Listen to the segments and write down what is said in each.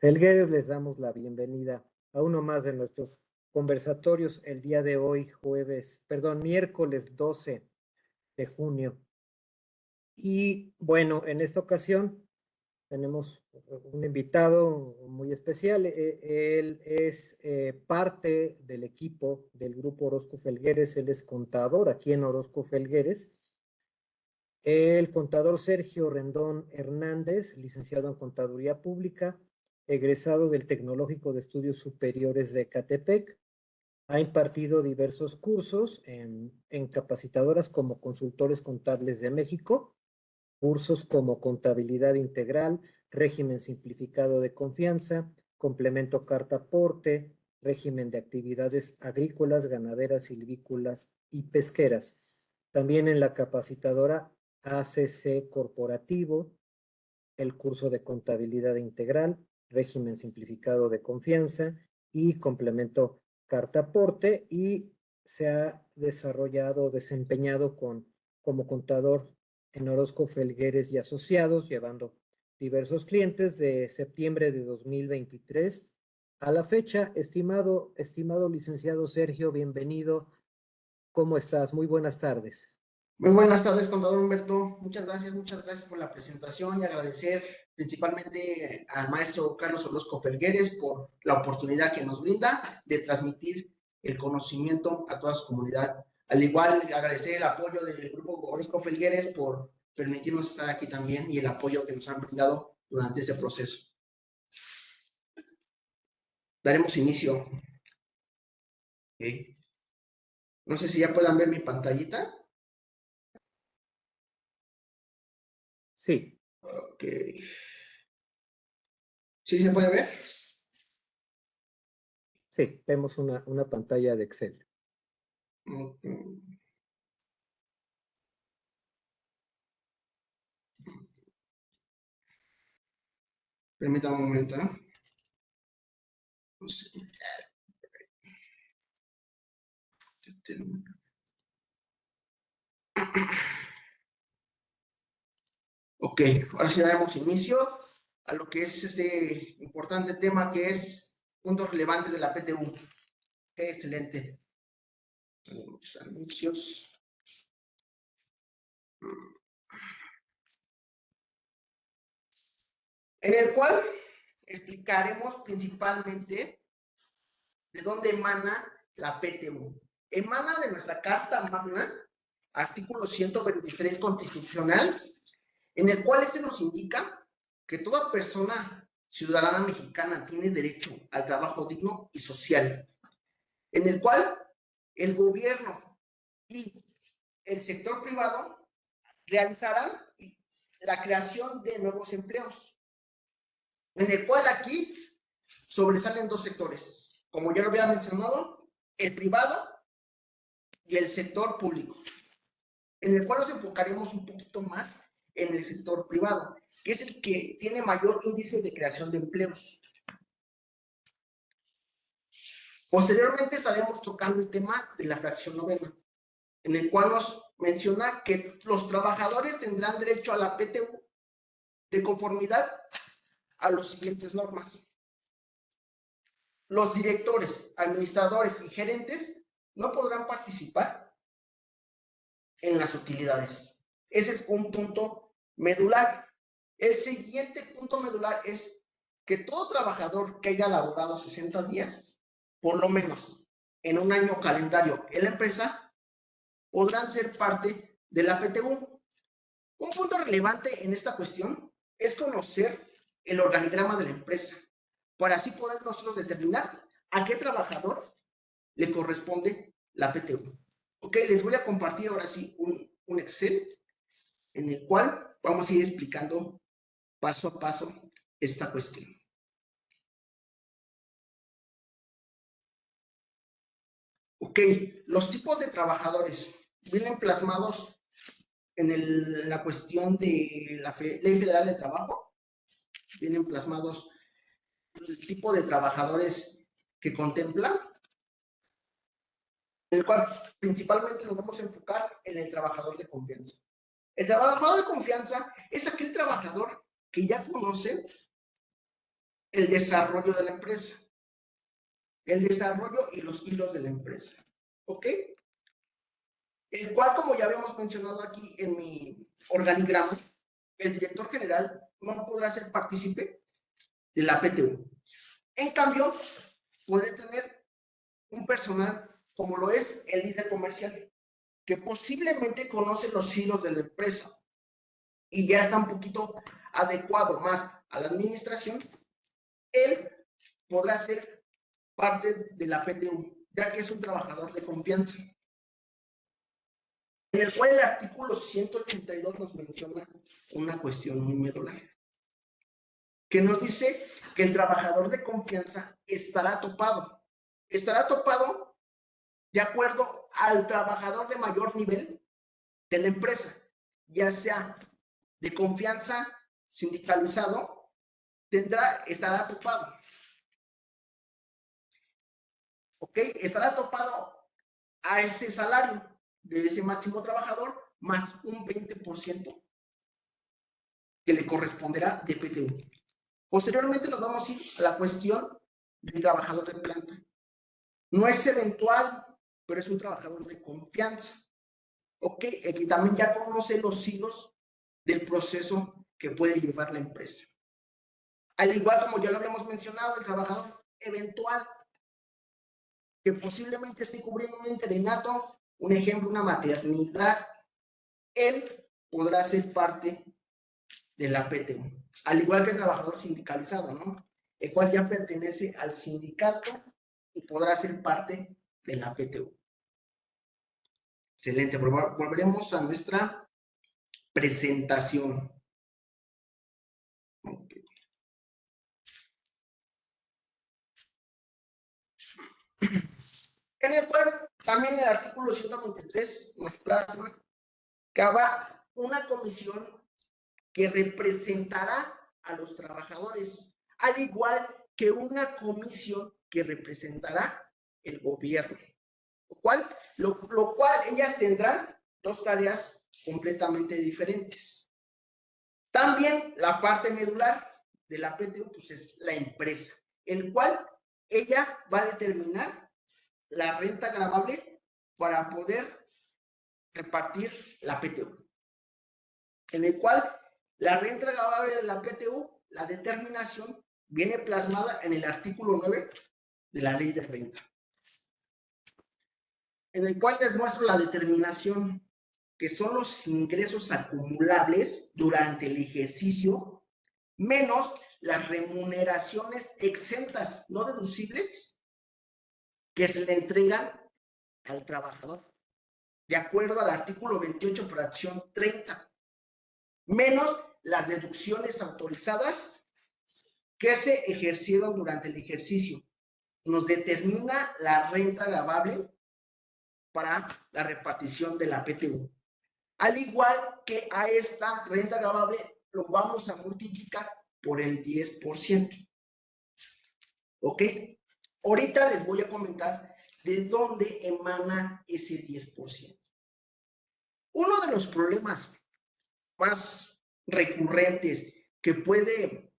Felgueres, les damos la bienvenida a uno más de nuestros conversatorios el día de hoy, miércoles 12 de junio. Y bueno, en esta ocasión tenemos un invitado muy especial. Él es parte del equipo del Grupo Orozco Felgueres. Él es contador aquí en Orozco Felgueres. El contador Sergio Rendón Hernández, licenciado en Contaduría Pública, egresado del Tecnológico de Estudios Superiores de Ecatepec. Ha impartido diversos cursos en capacitadoras como Consultores Contables de México, cursos como Contabilidad Integral, Régimen Simplificado de Confianza, Complemento Carta Aporte, Régimen de Actividades Agrícolas, Ganaderas, Silvícolas y Pesqueras. También en la capacitadora ACC Corporativo, el curso de Contabilidad Integral, Régimen Simplificado de Confianza y Complemento Carta Aporte, y se ha desempeñado como contador en Orozco Felgueres y Asociados, llevando diversos clientes de septiembre de 2023 a la fecha. Estimado licenciado Sergio, bienvenido. ¿Cómo estás? Muy buenas tardes. Muy buenas tardes, contador Humberto. Muchas gracias por la presentación y agradecer principalmente al maestro Carlos Orozco Felgueres por la oportunidad que nos brinda de transmitir el conocimiento a toda su comunidad. Al igual, agradecer el apoyo del Grupo Orozco Felgueres por permitirnos estar aquí también y el apoyo que nos han brindado durante este proceso. Daremos inicio. Okay. No sé si ya puedan ver mi pantallita. Sí. Ok. ¿Sí se puede ver? Sí, vemos una pantalla de Excel. Okay. Permítame un momento. Ok, ahora sí damos inicio a lo que es este importante tema que es puntos relevantes de la PTU. Ok, excelente. Tengo muchos anuncios. En el cual explicaremos principalmente de dónde emana la PTU. Emana de nuestra Carta Magna, artículo 123 constitucional, en el cual este nos indica que toda persona ciudadana mexicana tiene derecho al trabajo digno y social, en el cual el gobierno y el sector privado realizarán la creación de nuevos empleos, en el cual aquí sobresalen dos sectores, como ya lo había mencionado, el privado y el sector público, en el cual nos enfocaremos un poquito más en el sector privado, que es el que tiene mayor índice de creación de empleos. Posteriormente estaremos tocando el tema de la fracción novena, en el cual nos menciona que los trabajadores tendrán derecho a la PTU de conformidad a las siguientes normas. Los directores, administradores y gerentes no podrán participar en las utilidades. Ese es un punto medular. El siguiente punto medular es que todo trabajador que haya laborado 60 días, por lo menos en un año calendario en la empresa, podrán ser parte de la PTU. Un punto relevante en esta cuestión es conocer el organigrama de la empresa, para así poder nosotros determinar a qué trabajador le corresponde la PTU. Ok, les voy a compartir ahora sí un Excel en el cual vamos a ir explicando paso a paso esta cuestión. Ok, los tipos de trabajadores vienen plasmados en la cuestión de la Ley Federal de Trabajo. Vienen plasmados el tipo de trabajadores que contempla, en el cual principalmente nos vamos a enfocar en el trabajador de confianza. El trabajador de confianza es aquel trabajador que ya conoce el desarrollo de la empresa. El desarrollo y los hilos de la empresa. ¿Ok? El cual, como ya habíamos mencionado aquí en mi organigrama, el director general no podrá ser partícipe de la PTU. En cambio, puede tener un personal como lo es el líder comercial, que posiblemente conoce los hilos de la empresa y ya está un poquito adecuado más a la administración. Él podrá ser parte de la PTU, ya que es un trabajador de confianza. En el cual el artículo 182 nos menciona una cuestión muy medular, que nos dice que el trabajador de confianza estará topado de acuerdo al trabajador de mayor nivel de la empresa, ya sea de confianza, sindicalizado, estará topado. ¿Ok? Estará topado a ese salario de ese máximo trabajador más un 20% que le corresponderá de PTU. Posteriormente nos vamos a ir a la cuestión del trabajador de planta. No es eventual, pero es un trabajador de confianza. ¿Ok? El que también ya conoce los hilos del proceso que puede llevar la empresa. Al igual como ya lo habíamos mencionado, el trabajador eventual que posiblemente esté cubriendo un interinato, un ejemplo, una maternidad, él podrá ser parte de la PTU, al igual que el trabajador sindicalizado, ¿no? El cual ya pertenece al sindicato y podrá ser parte de la PTU. Excelente, volveremos a nuestra presentación. Okay. En el cual también el artículo 193 nos plasma que habrá una comisión que representará a los trabajadores, al igual que una comisión que representará el gobierno, lo cual ellas tendrán dos tareas completamente diferentes. También la parte medular de la PTU pues es la empresa, el cual ella va a determinar la renta gravable para poder repartir la PTU, en el cual la renta gravable de la PTU, la determinación, viene plasmada en el artículo 9 de la ley de renta, en el cual les muestro la determinación, que son los ingresos acumulables durante el ejercicio, menos las remuneraciones exentas, no deducibles, que se le entregan al trabajador, de acuerdo al artículo 28, fracción 30, menos las deducciones autorizadas que se ejercieron durante el ejercicio. Nos determina la renta gravable para la repartición de la PTU. Al igual que a esta renta gravable lo vamos a multiplicar por el 10%. ¿Ok? Ahorita les voy a comentar de dónde emana ese 10%. Uno de los problemas más recurrentes que puede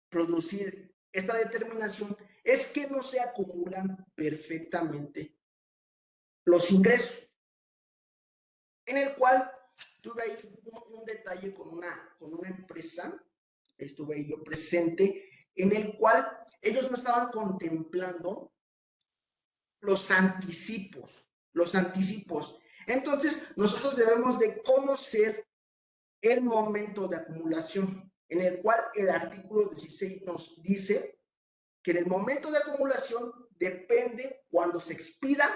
producir esta determinación es que no se acumulan perfectamente los ingresos, en el cual tuve ahí un detalle con una empresa, estuve ahí yo presente, en el cual ellos no estaban contemplando los anticipos. Entonces, nosotros debemos de conocer el momento de acumulación, en el cual el artículo 16 nos dice que en el momento de acumulación depende cuando se expida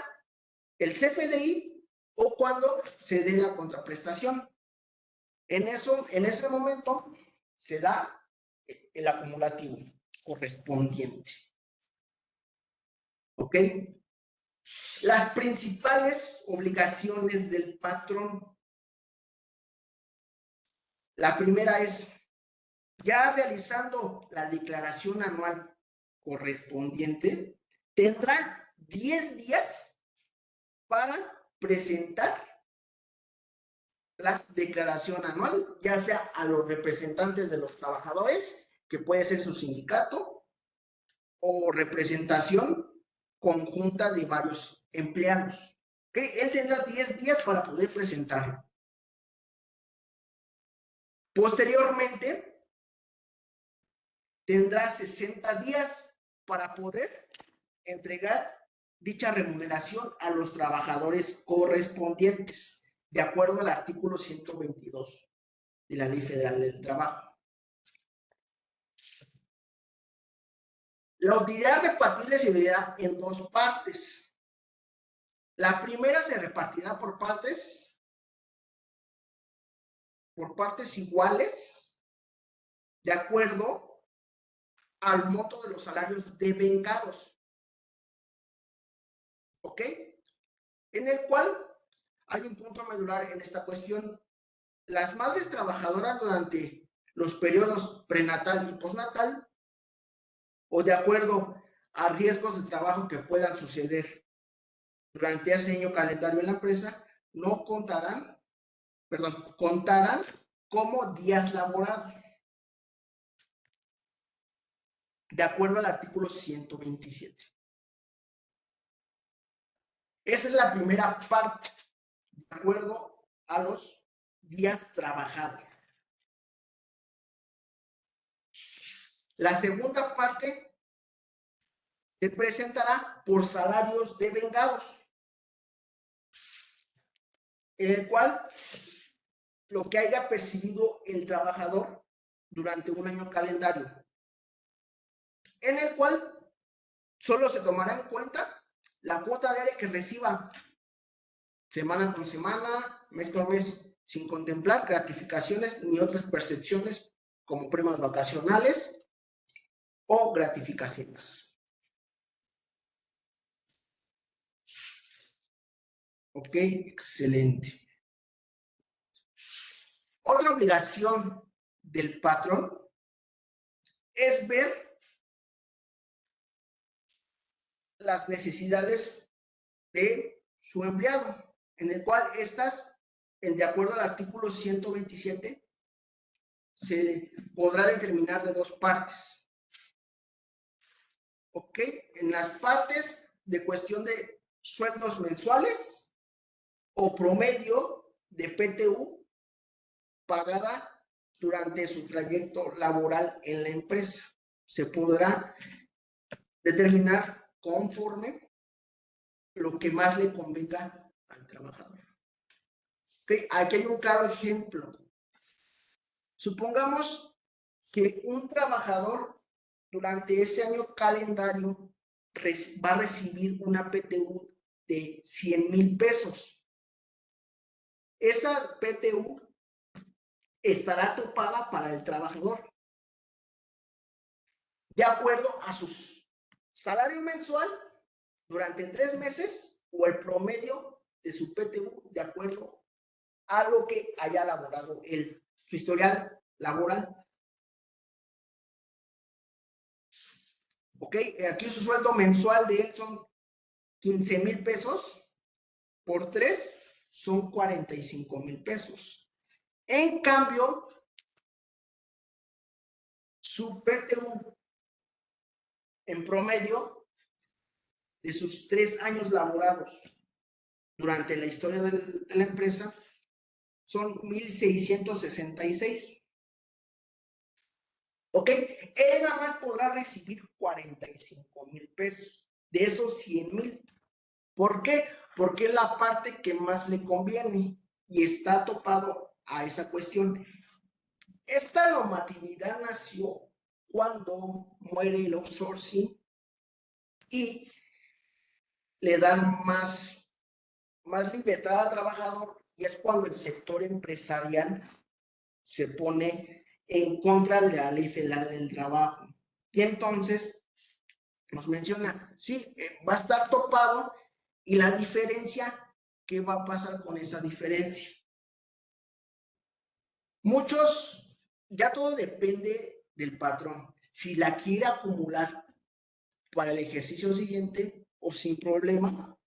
el CFDI o cuando se dé la contraprestación. En ese momento se da el acumulativo correspondiente. ¿Ok? Las principales obligaciones del patrón. La primera es, ya realizando la declaración anual correspondiente, tendrá 10 días para presentar la declaración anual, ya sea a los representantes de los trabajadores, que puede ser su sindicato, o representación conjunta de varios empleados. ¿Okay? Él tendrá 10 días para poder presentarlo. Posteriormente, tendrá 60 días para poder entregar dicha remuneración a los trabajadores correspondientes, de acuerdo al artículo 122 de la Ley Federal del Trabajo. La utilidad repartible se verá en dos partes. La primera se repartirá por partes iguales, de acuerdo al monto de los salarios devengados. ¿Ok? En el cual hay un punto medular en esta cuestión. Las madres trabajadoras durante los periodos prenatal y postnatal, o de acuerdo a riesgos de trabajo que puedan suceder durante ese año calendario en la empresa, no contarán como días laborados, de acuerdo al artículo 127. Esa es la primera parte, de acuerdo a los días trabajados. La segunda parte se presentará por salarios devengados, en el cual lo que haya percibido el trabajador durante un año calendario, en el cual solo se tomará en cuenta la cuota diaria que reciba semana con semana, mes con mes, sin contemplar gratificaciones ni otras percepciones como primas vacacionales o gratificaciones. Ok, excelente. Otra obligación del patrón es ver las necesidades de su empleado, en el cual estas, de acuerdo al artículo 127, se podrá determinar de dos partes. ¿Ok? En las partes de cuestión de sueldos mensuales o promedio de PTU pagada durante su trayecto laboral en la empresa. Se podrá determinar conforme lo que más le convenga al trabajador. ¿Okay? Aquí hay un claro ejemplo. Supongamos que un trabajador durante ese año calendario va a recibir una PTU de 100,000 pesos. Esa PTU estará topada para el trabajador de acuerdo a su salario mensual durante 3 meses o el promedio de su PTU de acuerdo a lo que haya elaborado él, su historial laboral. Ok, aquí su sueldo mensual de él son 15,000 pesos, por 3 son 45,000 pesos. En cambio, su PTU en promedio de sus 3 años laborados durante la historia de la empresa son 1,666. ¿Ok? Él nada más podrá recibir 45,000 pesos de esos 100,000. ¿Por qué? Porque es la parte que más le conviene y está topado a esa cuestión. Esta normatividad nació cuando muere el outsourcing y le dan más libertad al trabajador, y es cuando el sector empresarial se pone en contra de la Ley Federal del Trabajo. Y entonces nos menciona, sí, va a estar topado, y la diferencia, ¿qué va a pasar con esa diferencia? Muchos, ya todo depende del patrón. Si la quiere acumular para el ejercicio siguiente o sin problema,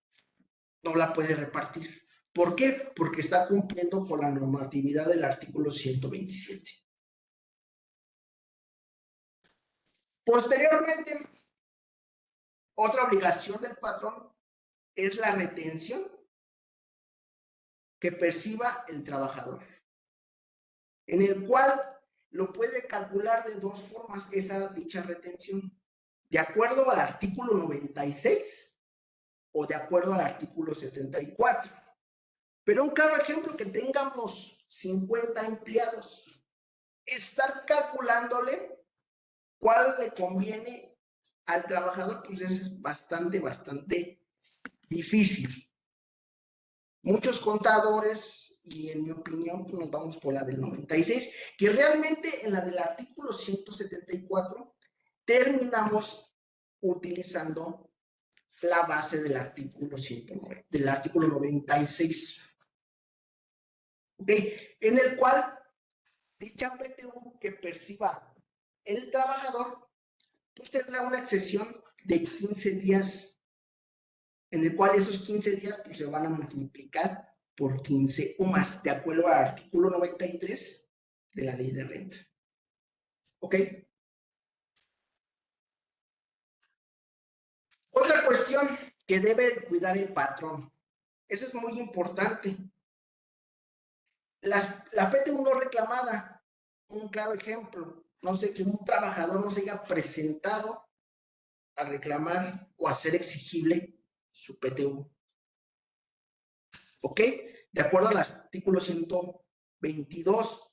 no la puede repartir. ¿Por qué? Porque está cumpliendo con la normatividad del artículo 127. Posteriormente, Otra obligación del patrón es la retención que perciba el trabajador, en el cual lo puede calcular de dos formas esa dicha retención, de acuerdo al artículo 96 o de acuerdo al artículo 74. Pero un claro ejemplo, que tengamos 50 empleados, estar calculándole cuál le conviene al trabajador, pues es bastante difícil. Muchos contadores, y en mi opinión, pues nos vamos por la del 96, que realmente en la del artículo 174 terminamos utilizando la base del artículo 109, del artículo 96. En el cual dicha PTU que perciba el trabajador, pues tendrá una excesión de 15 días, en el cual esos 15 días pues, se van a multiplicar por 15 o más, de acuerdo al artículo 93 de la ley de renta. ¿Ok? Otra cuestión que debe cuidar el patrón. Eso es muy importante. La PTU no reclamada, un claro ejemplo, no sé, que un trabajador no se haya presentado a reclamar o a hacer exigible su PTU. ¿Ok? De acuerdo al artículo 122.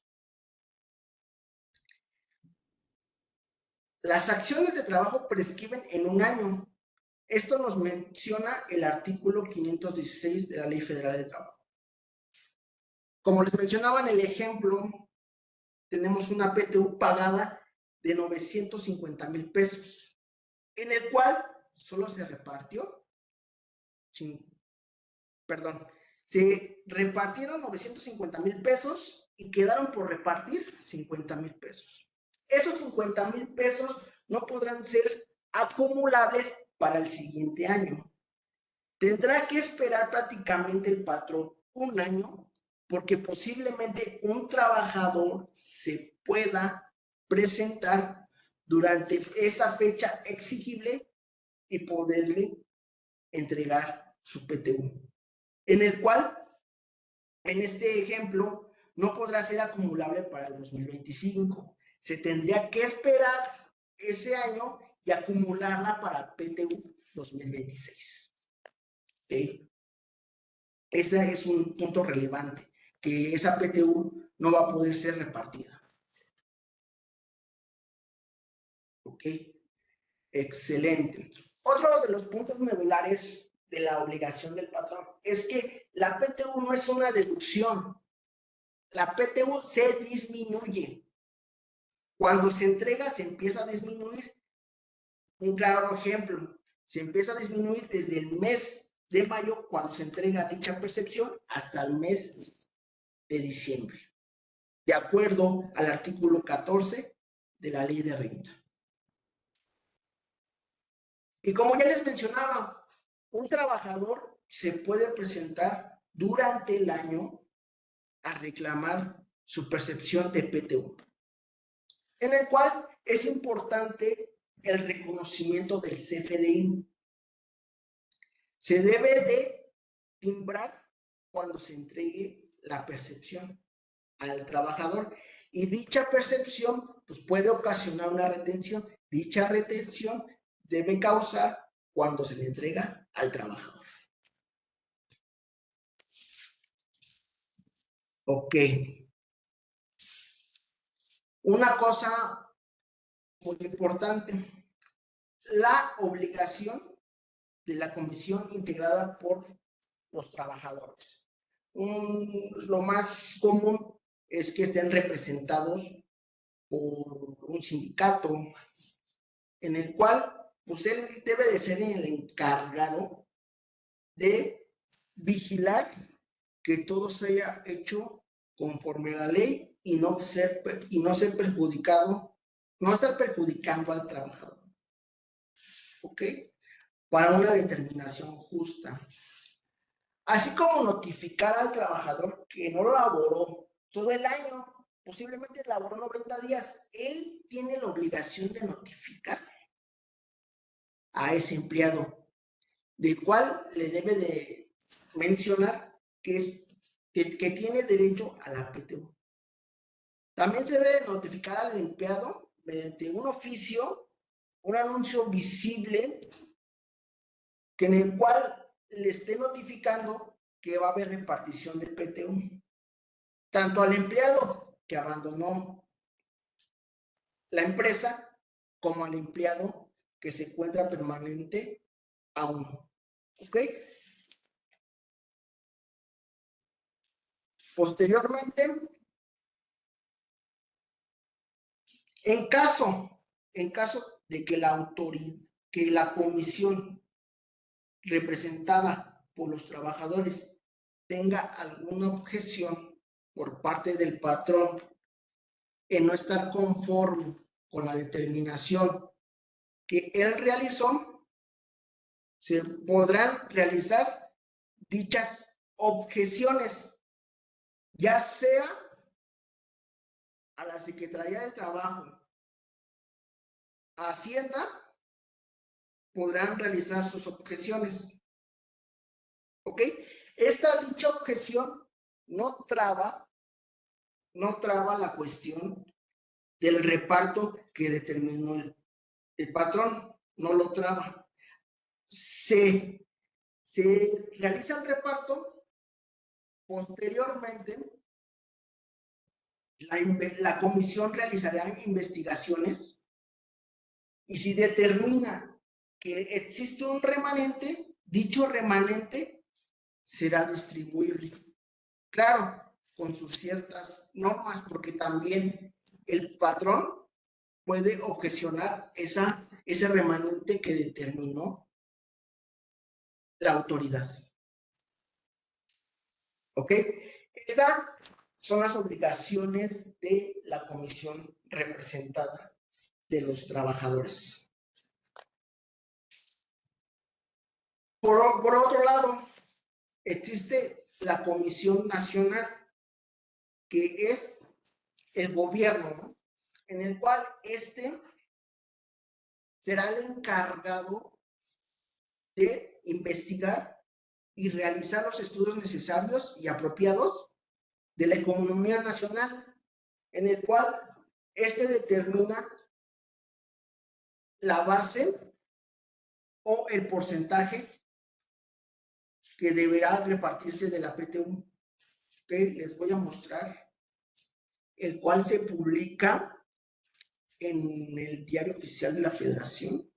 Las acciones de trabajo prescriben en un año. Esto nos menciona el artículo 516 de la Ley Federal de Trabajo. Como les mencionaba en el ejemplo, tenemos una PTU pagada de 950,000 pesos, en el cual solo se repartió, se repartieron 950,000 pesos y quedaron por repartir 50,000 pesos. Esos 50,000 pesos no podrán ser acumulables para el siguiente año. Tendrá que esperar prácticamente el patrón un año, porque posiblemente un trabajador se pueda presentar durante esa fecha exigible y poderle entregar su PTU, en el cual, en este ejemplo, no podrá ser acumulable para el 2025. Se tendría que esperar ese año y acumularla para PTU 2026. ¿Okay? Ese es un punto relevante, que esa PTU no va a poder ser repartida. ¿Ok? Excelente. Otro de los puntos medulares de la obligación del patrón es que la PTU no es una deducción. La PTU se disminuye. Cuando se entrega, se empieza a disminuir. Un claro ejemplo, se empieza a disminuir desde el mes de mayo, cuando se entrega dicha percepción, hasta el mes de diciembre, de acuerdo al artículo 14 de la Ley de Renta. Y como ya les mencionaba, un trabajador se puede presentar durante el año a reclamar su percepción de PTU, en el cual es importante el reconocimiento del CFDI. Se debe de timbrar cuando se entregue la percepción al trabajador, y dicha percepción pues puede ocasionar una retención. Dicha retención debe causar cuando se le entrega al trabajador. Ok. Una cosa muy importante, la obligación de la comisión integrada por los trabajadores. Lo más común es que estén representados por un sindicato, en el cual pues él debe de ser el encargado de vigilar que todo se haya hecho conforme a la ley y no ser perjudicado, no estar perjudicando al trabajador. ¿Ok? Para una determinación justa. Así como notificar al trabajador que no laboró todo el año, posiblemente laboró 90 días, él tiene la obligación de notificar a ese empleado, del cual le debe de mencionar que tiene derecho a la PTU. También se debe notificar al empleado mediante un oficio, un anuncio visible, que en el cual le esté notificando que va a haber repartición del PTU, tanto al empleado que abandonó la empresa como al empleado que se encuentra permanente aún. ¿Ok? Posteriormente, en caso de que la comisión representada por los trabajadores tenga alguna objeción por parte del patrón en no estar conforme con la determinación que él realizó, se podrán realizar dichas objeciones, ya sea a la Secretaría de Trabajo, a Hacienda, podrán realizar sus objeciones. ¿Ok? Dicha objeción no traba la cuestión del reparto que determinó el patrón, no lo traba. Se realiza el reparto, posteriormente la comisión realizará investigaciones y si determina que existe un remanente, dicho remanente será distribuible. Claro, con sus ciertas normas, porque también el patrón puede objecionar ese remanente que determinó la autoridad. ¿Ok? Esas son las obligaciones de la comisión representada de los trabajadores. Por otro lado, existe la Comisión Nacional, que es el gobierno, ¿no? En el cual será el encargado de investigar y realizar los estudios necesarios y apropiados de la economía nacional, en el cual determina la base o el porcentaje que deberá repartirse de la PTU. Que les voy a mostrar, el cual se publica en el Diario Oficial de la Federación.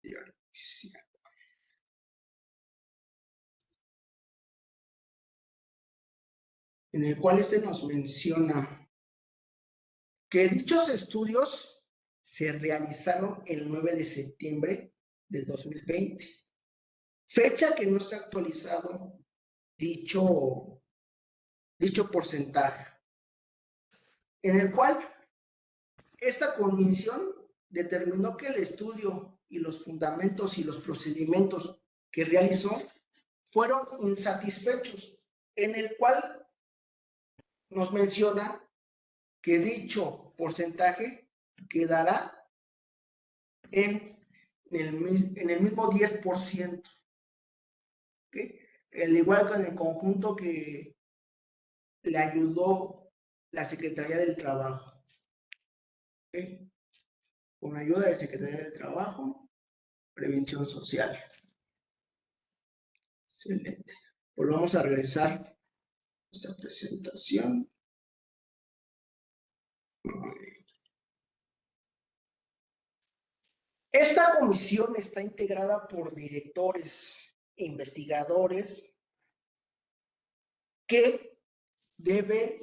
Diario Oficial. En el cual nos menciona que dichos estudios se realizaron el 9 de septiembre del 2020, fecha que no se ha actualizado dicho porcentaje, en el cual esta comisión determinó que el estudio y los fundamentos y los procedimientos que realizó fueron insatisfechos, en el cual nos menciona que dicho porcentaje quedará en el mismo 10%. ¿Okay? Al igual que en el conjunto que le ayudó la Secretaría del Trabajo. ¿Okay? Con ayuda de Secretaría del Trabajo, Prevención Social. Excelente. Volvamos a regresar a esta presentación. Esta comisión está integrada por directores, investigadores, que debe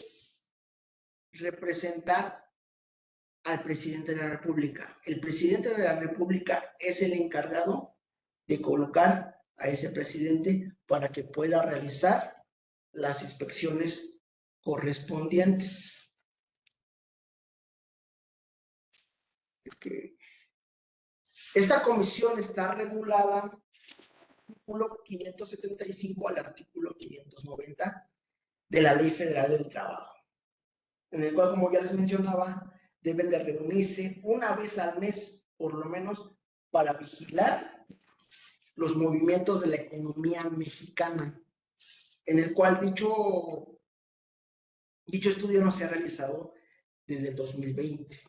representar al presidente de la República. El presidente de la República es el encargado de colocar a ese presidente para que pueda realizar las inspecciones correspondientes. Esta comisión está regulada del artículo 575 al artículo 590 de la Ley Federal del Trabajo. en el cual, como ya les mencionaba, deben de reunirse una vez al mes, por lo menos, para vigilar los movimientos de la economía mexicana, en el cual dicho estudio no se ha realizado desde el 2020.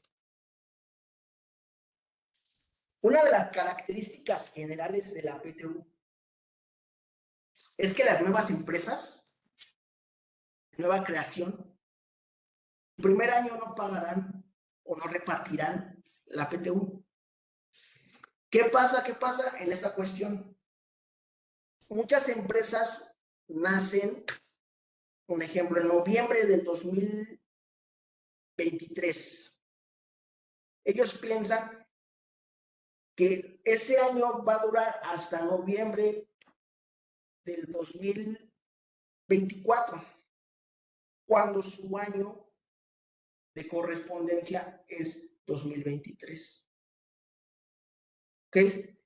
Una de las características generales de la PTU es que las nuevas empresas, nueva creación, el primer año no pagarán o no repartirán la PTU. ¿Qué pasa? ¿Qué pasa en esta cuestión? Muchas empresas nacen, un ejemplo, en noviembre del 2023. Ellos piensan que ese año va a durar hasta noviembre del 2024, cuando su año de correspondencia es 2023. ¿Ok? Él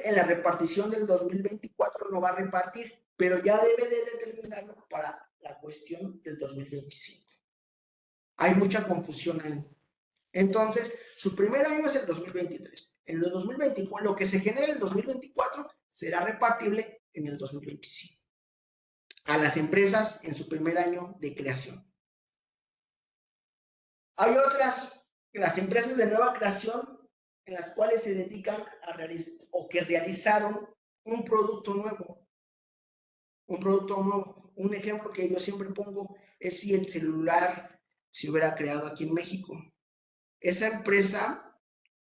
en la repartición del 2024 no va a repartir, pero ya debe de determinarlo para la cuestión del 2025. Hay mucha confusión ahí. Entonces, su primer año es el 2023. En el 2024, lo que se genere en el 2024 será repartible en el 2025 a las empresas en su primer año de creación. Hay otras, las empresas de nueva creación, en las cuales se dedican a realizar o que realizaron un producto nuevo. Un producto nuevo. Un ejemplo que yo siempre pongo es si el celular se hubiera creado aquí en México. Esa empresa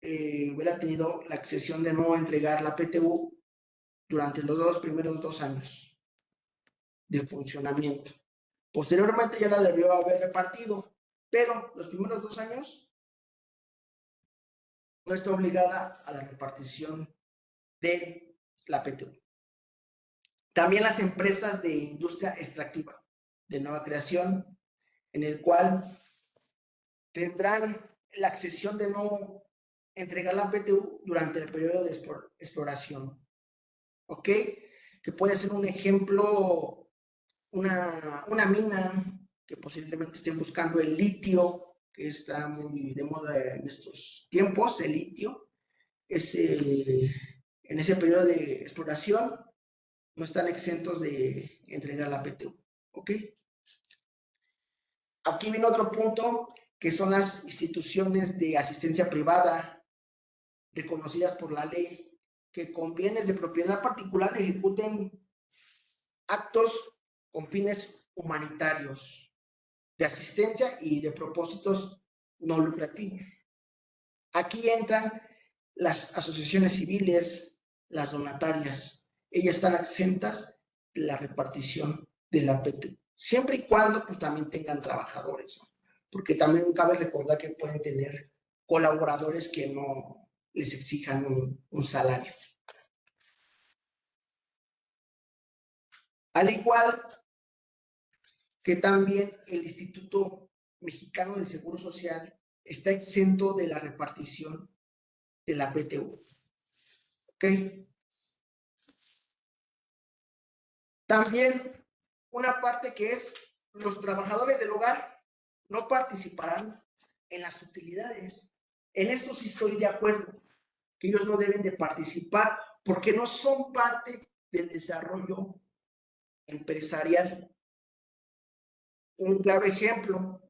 hubiera tenido la accesión de no entregar la PTU durante los primeros 2 años de funcionamiento. Posteriormente ya la debió haber repartido, pero los primeros 2 años no está obligada a la repartición de la PTU. También las empresas de industria extractiva de nueva creación, en el cual tendrán la accesión de no entregar la PTU durante el periodo de exploración. ¿Ok? Que puede ser un ejemplo, una mina que posiblemente estén buscando el litio, que está muy de moda en estos tiempos, el litio. En ese periodo de exploración no están exentos de entregar la PTU. ¿Ok? Aquí viene otro punto, que son las instituciones de asistencia privada reconocidas por la ley, que con bienes de propiedad particular ejecuten actos con fines humanitarios, de asistencia y de propósitos no lucrativos. Aquí entran las asociaciones civiles, las donatarias. Ellas están exentas de la repartición de la PTU, siempre y cuando pues, también tengan trabajadores, ¿no? Porque también cabe recordar que pueden tener colaboradores que no les exijan un salario. Al igual que también el Instituto Mexicano del Seguro Social está exento de la repartición de la PTU. ¿Ok? También una parte que es los trabajadores del hogar no participarán en las utilidades. En esto sí estoy de acuerdo, que ellos no deben de participar porque no son parte del desarrollo empresarial. Un claro ejemplo,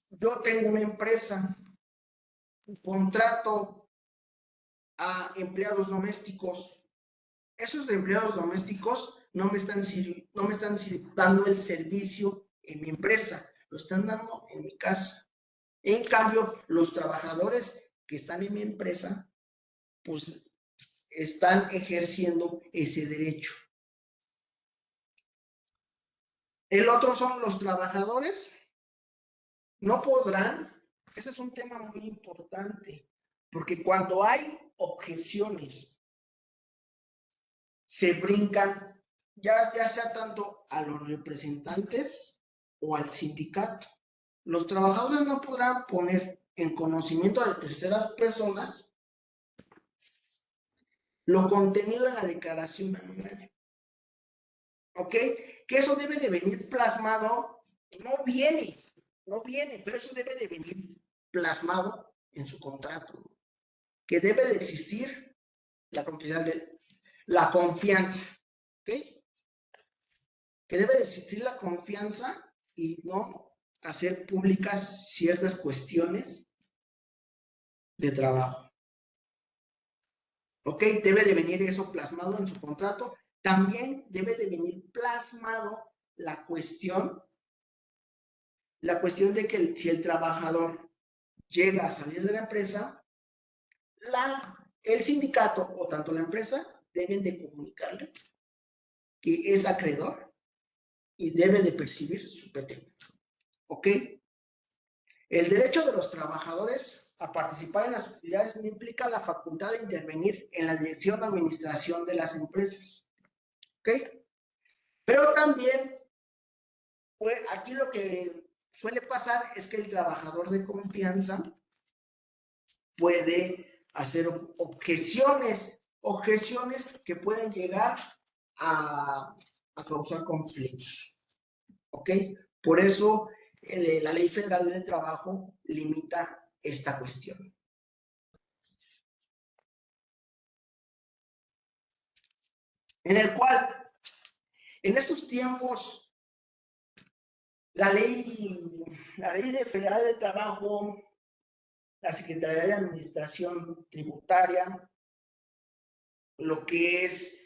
yo tengo una empresa, contrato a empleados domésticos. Esos empleados domésticos no me están dando el servicio en mi empresa, lo están dando en mi casa. En cambio, los trabajadores que están en mi empresa, pues están ejerciendo ese derecho. El otro son los trabajadores, no podrán, ese es un tema muy importante, porque cuando hay objeciones, se brincan, ya sea tanto a los representantes o al sindicato. Los trabajadores no podrán poner en conocimiento de terceras personas lo contenido en la declaración anual. ¿ok? Que eso debe de venir plasmado, no viene, pero eso debe de venir plasmado en su contrato, que debe de existir la confianza, ¿ok? Que debe de existir la confianza y no hacer públicas ciertas cuestiones de trabajo. ¿Ok? Debe de venir eso plasmado en su contrato. También debe de venir plasmado la cuestión de que si el trabajador llega a salir de la empresa, el sindicato o tanto la empresa deben de comunicarle que es acreedor y debe de percibir su PTU. ¿Ok? El derecho de los trabajadores a participar en las actividades no implica la facultad de intervenir en la dirección o administración de las empresas. ¿Ok? Pero también, pues, aquí lo que suele pasar es que el trabajador de confianza puede hacer objeciones que pueden llegar a causar conflictos. ¿Ok? Por eso la Ley Federal del Trabajo limita esta cuestión. En el cual, en estos tiempos, la ley federal del trabajo, la Secretaría de Administración Tributaria, lo que es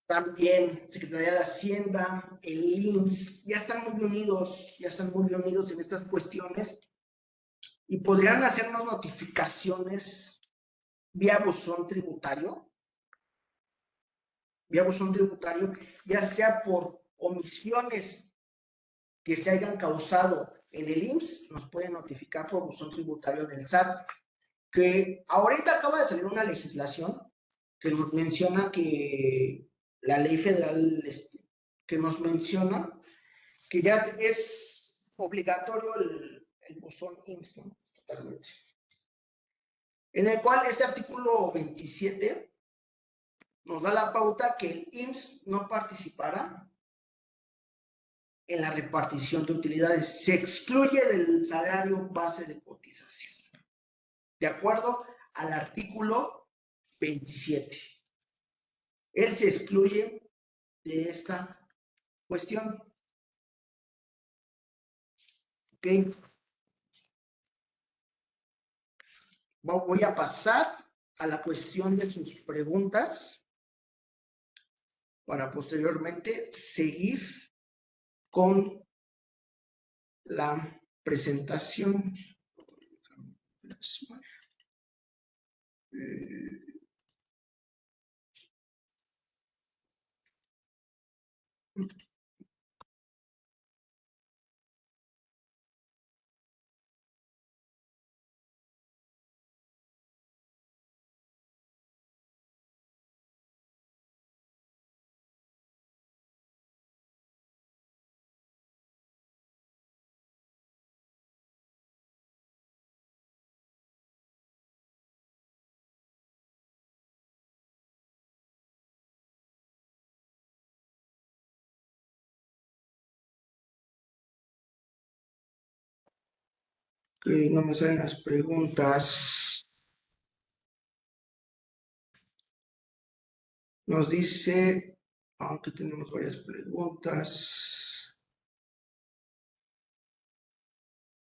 también Secretaría de Hacienda, el IMSS, ya están muy unidos en estas cuestiones y podrían hacernos notificaciones vía buzón tributario, ya sea por omisiones que se hayan causado en el IMSS, nos pueden notificar por buzón tributario del SAT, que ahorita acaba de salir una legislación que nos menciona que la ley federal que nos menciona que ya es obligatorio el buzón IMSS, ¿no? Totalmente. En el cual este artículo 27 nos da la pauta que el IMSS no participará en la repartición de utilidades. Se excluye del salario base de cotización, de acuerdo al artículo 27. Él se excluye de esta cuestión. ¿Ok? Voy a pasar a la cuestión de sus preguntas para posteriormente seguir con la presentación. No me salen las preguntas. Nos dice, aunque tenemos varias preguntas.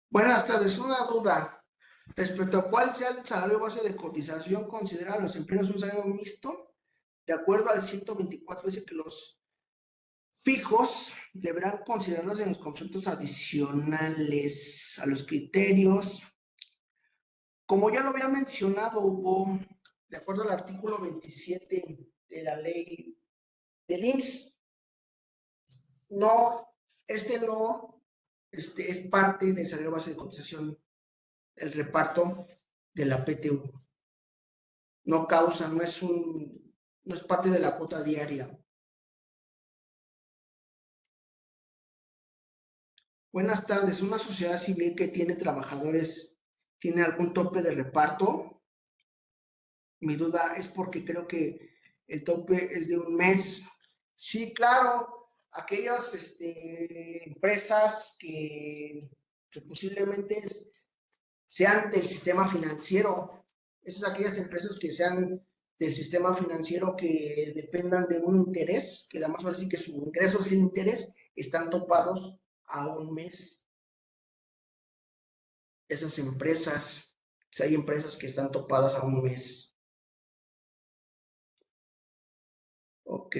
Buenas tardes, una duda. Respecto a cuál sea el salario base de cotización, ¿considera a los empleos un salario mixto? De acuerdo al 124, dice que los fijos deberán considerarlos en los conceptos adicionales a los criterios. Como ya lo había mencionado, Hugo, de acuerdo al artículo 27 de la ley del IMSS, es parte del salario base de cotización, el reparto de la PTU. No causa, no es parte de la cuota diaria. Buenas tardes. ¿Una sociedad civil que tiene trabajadores tiene algún tope de reparto? Mi duda es porque creo que el tope es de un mes Sí, claro, aquellas empresas que posiblemente sean del sistema financiero, esas aquellas empresas que sean del sistema financiero que dependan de un interés, que además ahora sí que su ingreso es el interés, están topados a un mes. Esas empresas, si hay empresas que están topadas a un mes. Ok.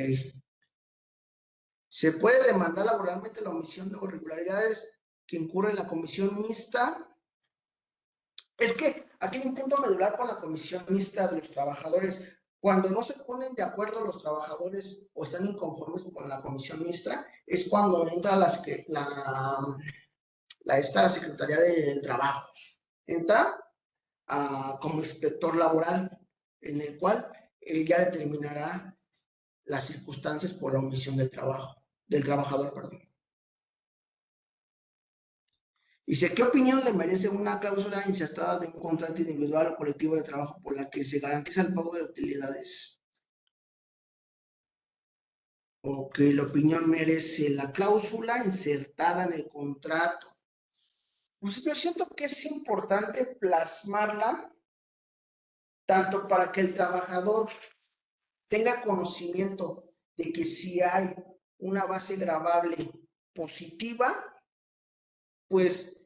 Se puede demandar laboralmente la omisión de irregularidades que incurre en la comisión mixta. Es que aquí hay un punto medular con la comisión mixta de los trabajadores. Cuando no se ponen de acuerdo los trabajadores o están inconformes con la comisión mixta, es cuando entra la Secretaría del Trabajo. Entra como inspector laboral, en el cual él ya determinará las circunstancias por la omisión del trabajador, perdón. Dice, ¿qué opinión le merece una cláusula insertada de un contrato individual o colectivo de trabajo por la que se garantiza el pago de utilidades? O que la opinión merece la cláusula insertada en el contrato. Pues yo siento que es importante plasmarla tanto para que el trabajador tenga conocimiento de que si hay una base gravable positiva, pues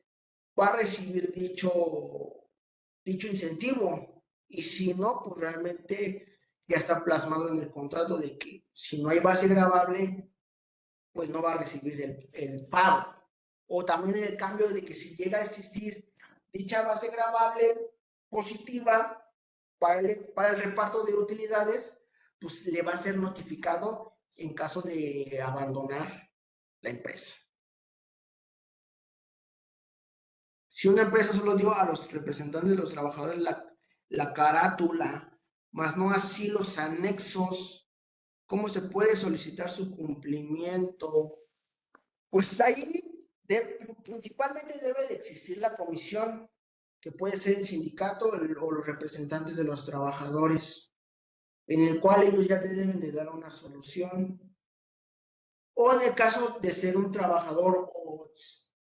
va a recibir dicho incentivo. Y si no, pues realmente ya está plasmado en el contrato de que si no hay base gravable, pues no va a recibir el pago. O también en el cambio de que si llega a existir dicha base gravable positiva para el reparto de utilidades, pues le va a ser notificado en caso de abandonar la empresa. Si una empresa solo dio a los representantes de los trabajadores la carátula, más no así los anexos, ¿cómo se puede solicitar su cumplimiento? Pues ahí principalmente debe de existir la comisión, que puede ser el sindicato o los representantes de los trabajadores, en el cual ellos ya te deben de dar una solución. O en el caso de ser un trabajador o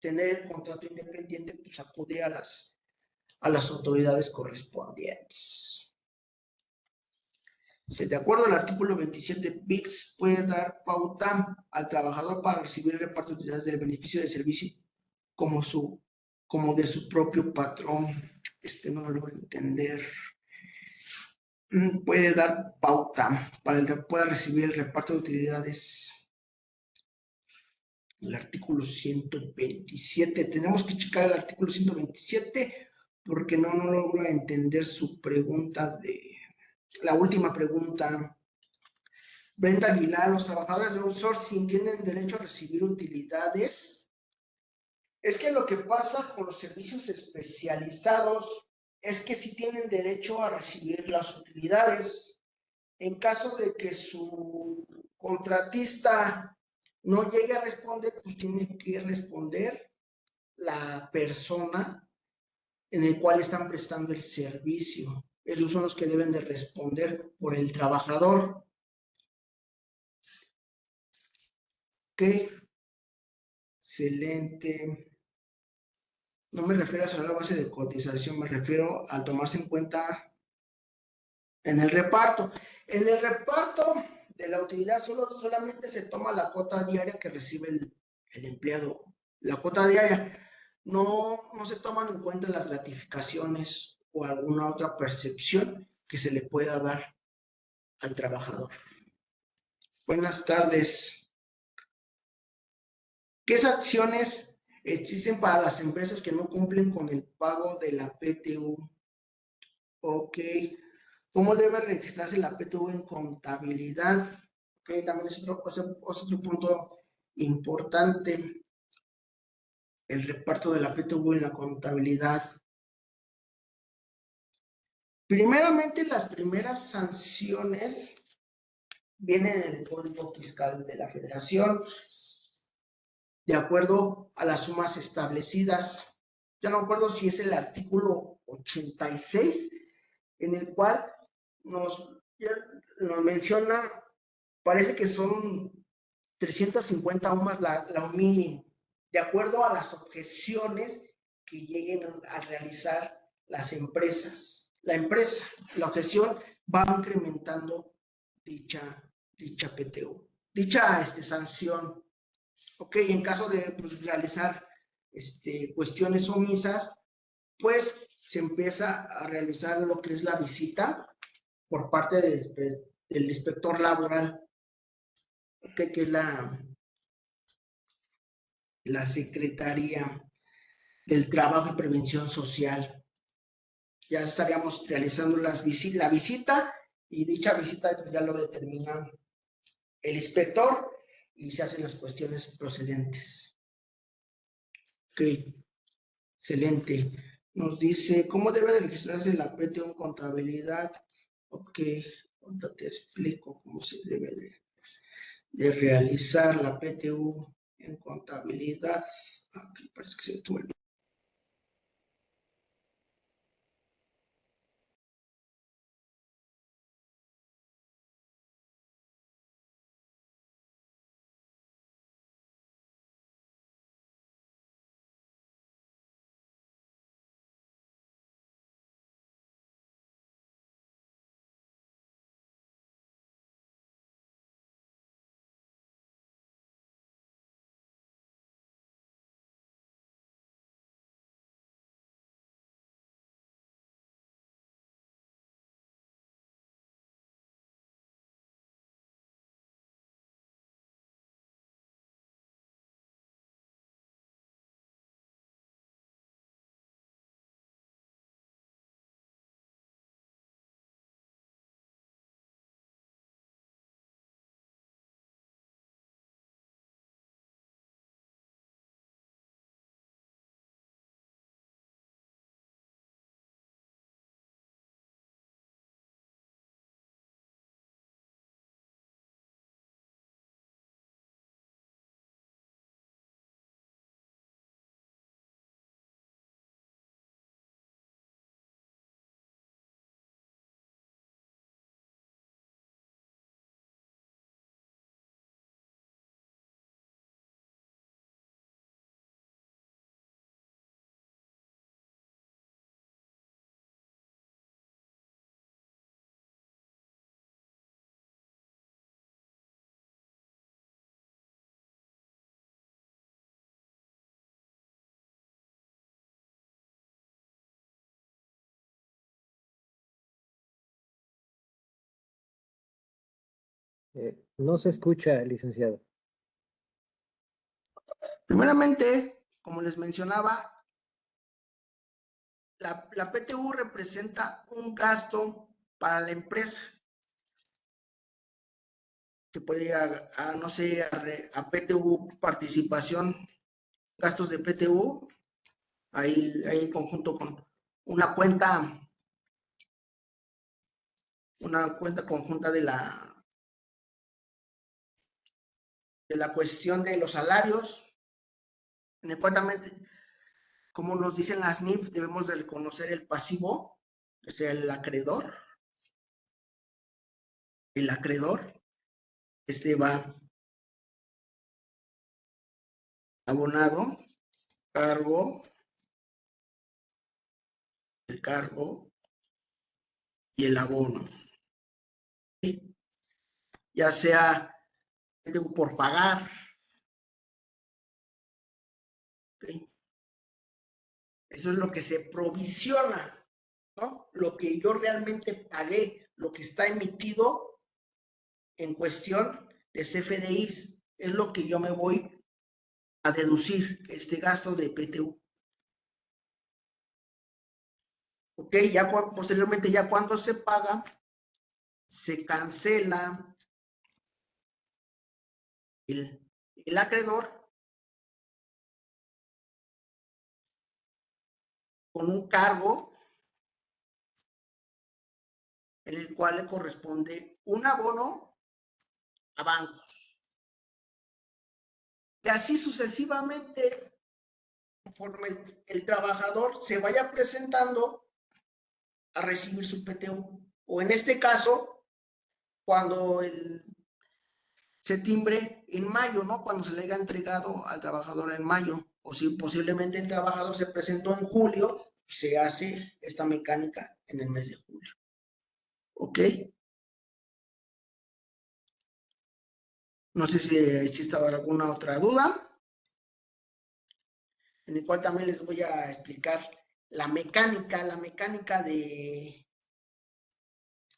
tener el contrato independiente, pues acudir a las autoridades correspondientes. Si de acuerdo al artículo 27, VIX puede dar pauta al trabajador para recibir el reparto de utilidades del beneficio de servicio como de su propio patrón. No lo logro entender. Puede dar pauta para que pueda recibir el reparto de utilidades. El artículo 127. Tenemos que checar el artículo 127 porque no logro entender su pregunta la última pregunta. Brenda Aguilar, ¿los trabajadores de outsourcing tienen derecho a recibir utilidades? Es que lo que pasa con los servicios especializados es que sí tienen derecho a recibir las utilidades. En caso de que su contratista no llegue a responder, pues tiene que responder la persona en el cual están prestando el servicio. Ellos son los que deben de responder por el trabajador. Ok, excelente. No me refiero a la base de cotización, me refiero al tomarse en cuenta en el reparto. En el reparto de la utilidad solamente se toma la cuota diaria que recibe el empleado. La cuota diaria. No se toman en cuenta las gratificaciones o alguna otra percepción que se le pueda dar al trabajador. Buenas tardes. ¿Qué acciones existen para las empresas que no cumplen con el pago de la PTU? Ok. ¿Cómo debe registrarse la PTU en contabilidad? Ok, también es otro punto importante. El reparto de la PTU en la contabilidad. Primeramente, las primeras sanciones vienen en el Código Fiscal de la Federación, de acuerdo a las sumas establecidas. Ya no me acuerdo si es el artículo 86, en el cual nos menciona parece que son 350 UMAS la mínimo, de acuerdo a las objeciones que lleguen a realizar las empresas. La objeción va incrementando dicha PTU, dicha sanción. Ok, en caso de pues, realizar cuestiones omisas, pues se empieza a realizar lo que es la visita por parte del inspector laboral, okay, que es la Secretaría del Trabajo y Prevención Social. Ya estaríamos realizando la visita y dicha visita ya lo determina el inspector y se hacen las cuestiones procedentes. Ok, excelente. Nos dice, ¿cómo debe de registrarse la PTU en contabilidad? Ok, ahorita te explico cómo se debe de realizar la PTU en contabilidad. Aquí parece que se tuvo el... No se escucha, licenciado. Primeramente, como les mencionaba, la PTU representa un gasto para la empresa. Se puede ir no sé, a PTU participación, gastos de PTU, ahí en conjunto con una cuenta conjunta de la cuestión de los salarios. Adecuadamente, como nos dicen las NIF, debemos de reconocer el pasivo, que es el acreedor. El acreedor, va abonado, cargo, el cargo y el abono. ¿Sí? Ya sea por pagar. ¿Okay? Eso es lo que se provisiona, ¿no? Lo que yo realmente pagué, lo que está emitido en cuestión de CFDIs, es lo que yo me voy a deducir, este gasto de PTU. Ok, ya posteriormente, ya cuando se paga, se cancela el acreedor con un cargo en el cual le corresponde un abono a bancos. Y así sucesivamente, conforme el trabajador se vaya presentando a recibir su PTU. O en este caso, cuando se timbre en mayo, ¿no? Cuando se le haya entregado al trabajador en mayo, o si posiblemente el trabajador se presentó en julio, se hace esta mecánica en el mes de julio. ¿Ok? No sé si existe alguna otra duda, en el cual también les voy a explicar la mecánica de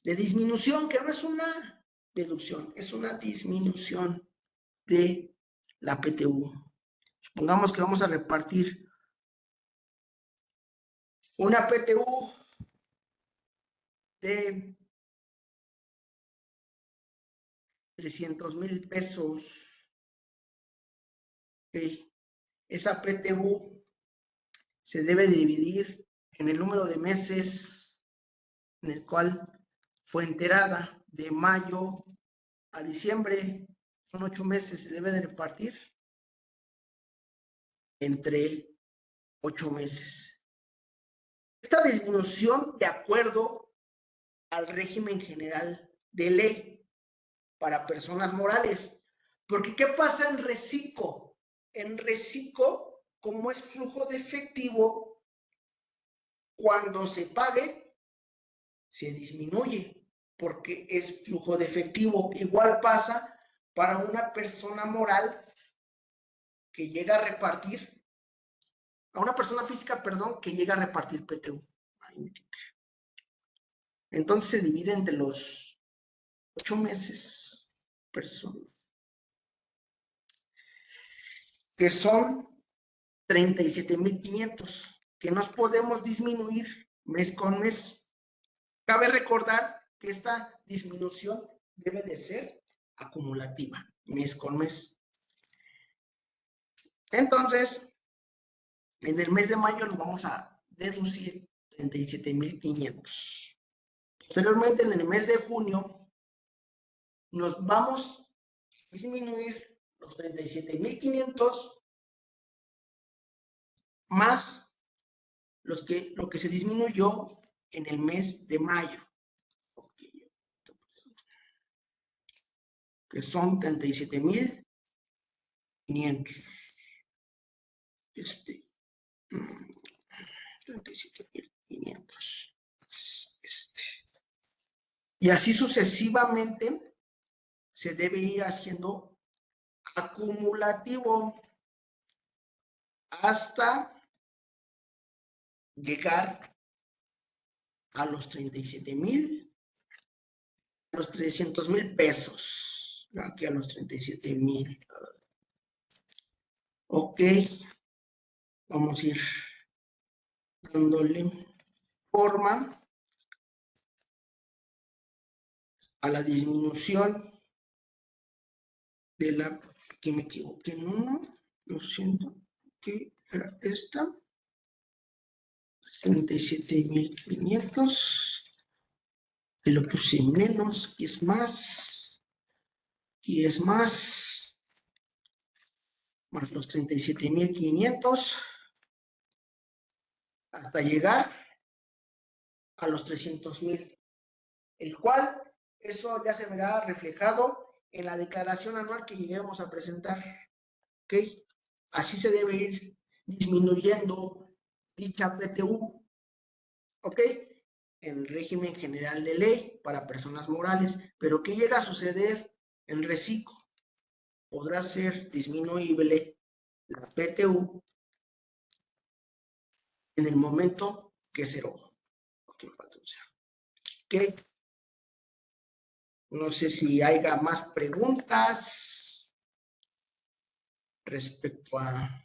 disminución, que no es una deducción, es una disminución de la PTU. Supongamos que vamos a repartir una PTU de 300,000 pesos. Okay. Esa PTU se debe dividir en el número de meses en el cual fue enterada, de mayo a diciembre. Son 8 meses, se debe de repartir entre 8 meses. Esta disminución, de acuerdo al régimen general de ley para personas morales. Porque ¿qué pasa en reciclo? En reciclo, como es flujo de efectivo, cuando se pague, se disminuye, porque es flujo de efectivo. Igual pasa para una persona moral que llega a repartir, a una persona física, perdón, que llega a repartir PTU. Entonces se divide entre los 8 meses, personas, que son 37,500, que nos podemos disminuir mes con mes. Cabe recordar que esta disminución debe de ser acumulativa, mes con mes. Entonces, en el mes de mayo nos vamos a deducir 37,500. Posteriormente, en el mes de junio, nos vamos a disminuir los 37,500 más lo que se disminuyó en el mes de mayo, que son 37,500. 37,500. Y así sucesivamente se debe ir haciendo acumulativo hasta llegar a los 37,000, a los 300,000 pesos. Aquí a los 37,000. Ok. Vamos a ir dándole forma a la disminución de la, que me equivoqué en uno, lo siento, que era esta, 37,500, y lo puse menos, y es más, más los 37,500, hasta llegar a los 300,000, el cual eso ya se verá reflejado en la declaración anual que lleguemos a presentar. ¿Ok? Así se debe ir disminuyendo dicha PTU. ¿Ok? En régimen general de ley para personas morales. Pero ¿qué llega a suceder en reciclo? Podrá ser disminuible la PTU en el momento que cero. Porque me falta un cero. ¿Ok? No sé si haya más preguntas respecto a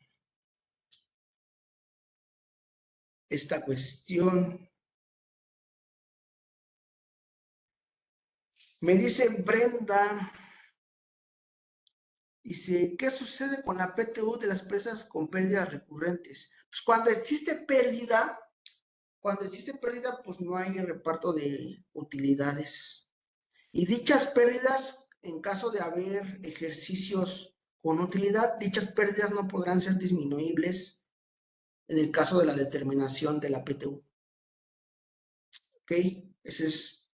esta cuestión. Me dice Brenda, dice, ¿qué sucede con la PTU de las empresas con pérdidas recurrentes? Pues cuando existe pérdida, pues no hay reparto de utilidades. Y dichas pérdidas, en caso de haber ejercicios con utilidad, dichas pérdidas no podrán ser disminuibles en el caso de la determinación de la PTU. ¿Ok? Esa es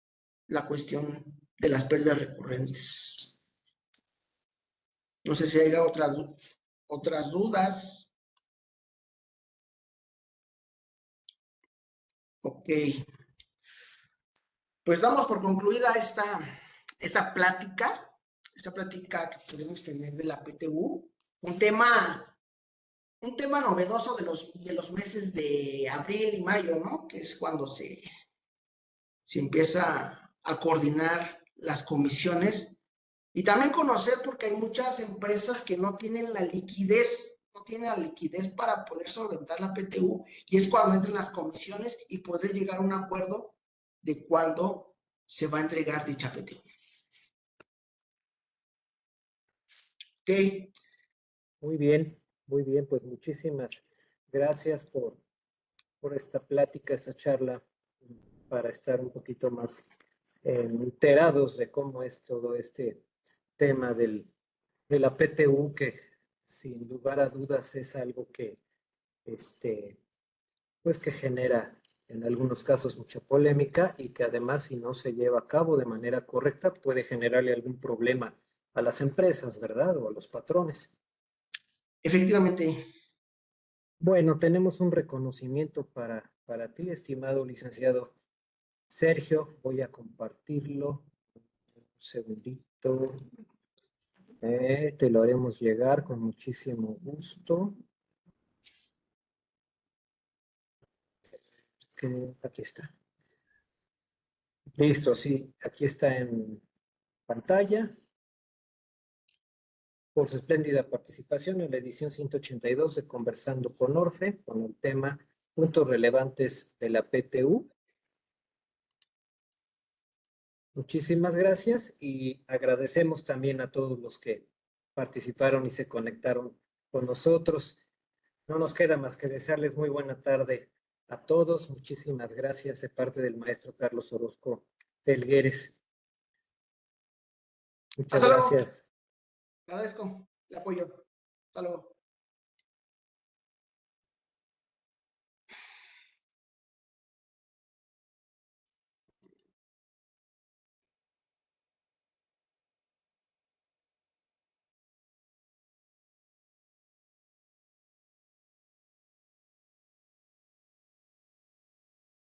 la cuestión de las pérdidas recurrentes. No sé si hay otras dudas. Ok. Pues damos por concluida esta plática que podemos tener de la PTU. Un tema novedoso de los meses de abril y mayo, ¿no? Que es cuando se empieza a coordinar las comisiones y también conocer porque hay muchas empresas que no tienen la liquidez, para poder solventar la PTU y es cuando entran las comisiones y poder llegar a un acuerdo de cuándo se va a entregar dicha PTU. Ok. Muy bien, pues muchísimas gracias por esta plática, esta charla, para estar un poquito más enterados de cómo es todo este tema de la PTU, que sin lugar a dudas es algo que, pues que genera en algunos casos mucha polémica y que además si no se lleva a cabo de manera correcta puede generarle algún problema a las empresas, ¿verdad? O a los patrones. Efectivamente. Bueno, tenemos un reconocimiento para ti, estimado licenciado Sergio. Voy a compartirlo. Un segundito. Te lo haremos llegar con muchísimo gusto. Aquí está. Listo, sí, aquí está en pantalla. Por su espléndida participación en la edición 182 de Conversando con Orfe, con el tema Puntos relevantes de la PTU. Muchísimas gracias y agradecemos también a todos los que participaron y se conectaron con nosotros. No nos queda más que desearles muy buena tarde a todos. Muchísimas gracias de parte del maestro Carlos Orozco Felgueres. Muchas Hasta luego. gracias. Agradezco el apoyo. Hasta luego.